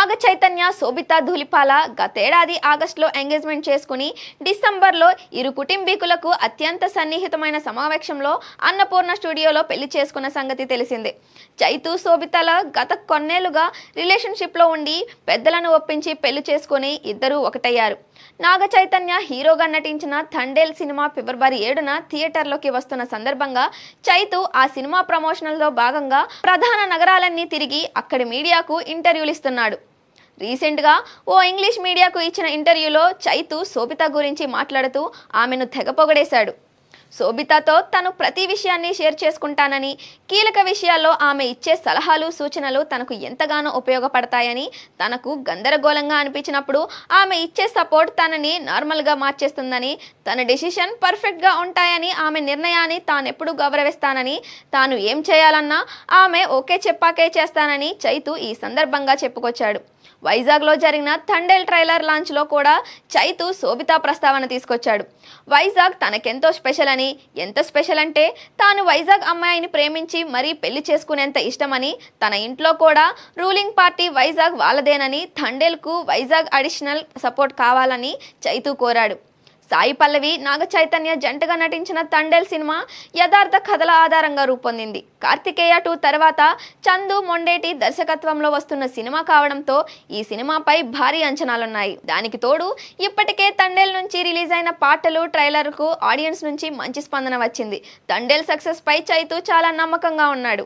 నాగ చైతన్య శోభితా ధూళిపాల గతేడాది ఆగస్టులో ఎంగేజ్మెంట్ చేసుకుని డిసెంబర్లో ఇరు కుటుంబీకులకు అత్యంత సన్నిహితమైన సమావేశంలో అన్నపూర్ణ స్టూడియోలో పెళ్లి చేసుకున్న సంగతి తెలిసిందే. చైతు శోభితల గత కొన్నేళ్లుగా రిలేషన్షిప్లో ఉండి పెద్దలను ఒప్పించి పెళ్లి చేసుకుని ఇద్దరూ ఒకటయ్యారు. నాగ చైతన్య హీరోగా నటించిన థండేల్ సినిమా ఫిబ్రవరి 7న థియేటర్లోకి వస్తున్న సందర్భంగా చైతు ఆ సినిమా ప్రమోషన్లో భాగంగా ప్రధాన నగరాలన్నీ తిరిగి అక్కడి మీడియాకు ఇంటర్వ్యూలు ఇస్తున్నాడు. రీసెంట్గా ఓ ఇంగ్లీష్ మీడియాకు ఇచ్చిన ఇంటర్వ్యూలో చైతు శోభిత గురించి మాట్లాడుతూ ఆమెను తెగ పొగడేశాడు. శోభితతో తను ప్రతి విషయాన్ని షేర్ చేసుకుంటానని, కీలక విషయాల్లో ఆమె ఇచ్చే సలహాలు సూచనలు తనకు ఎంతగానో ఉపయోగపడతాయని, తనకు గందరగోళంగా అనిపించినప్పుడు ఆమె ఇచ్చే సపోర్ట్ తనని నార్మల్గా మార్చేస్తుందని, తన డెసిషన్ పర్ఫెక్ట్గా ఉంటాయని, ఆమె నిర్ణయాన్ని తానెప్పుడు గౌరవిస్తానని, తాను ఏం చేయాలన్నా ఆమె ఓకే చెప్పాకే చేస్తానని చైతు ఈ సందర్భంగా చెప్పుకొచ్చాడు. వైజాగ్లో జరిగిన థండేల్ ట్రైలర్ లాంచ్లో కూడా చైతు శోభిత ప్రస్తావన తీసుకొచ్చాడు. వైజాగ్ తనకెంతో స్పెషల్ అని, ఎంత స్పెషల్ అంటే తాను వైజాగ్ అమ్మాయిని ప్రేమించి మరీ పెళ్లి చేసుకునేంత ఇష్టమని, తన ఇంట్లో కూడా రూలింగ్ పార్టీ వైజాగ్ వాళ్ళదేనని, థండేల్కు వైజాగ్ అడిషనల్ సపోర్ట్ కావాలని చైతు కోరాడు. సాయి పల్లవి, నాగ చైతన్య జంటగా నటించిన థండేల్ సినిమా యథార్థ కథల ఆధారంగా రూపొందింది. కార్తికేయ 2 తర్వాత చందు మొండేటి దర్శకత్వంలో వస్తున్న సినిమా కావడంతో ఈ సినిమాపై భారీ అంచనాలున్నాయి. దానికి తోడు ఇప్పటికే థండేల్ నుంచి రిలీజ్ అయిన పాటలు, ట్రైలర్కు ఆడియన్స్ నుంచి మంచి స్పందన వచ్చింది. థండేల్ సక్సెస్ పై చైతు చాలా నమ్మకంగా ఉన్నాడు.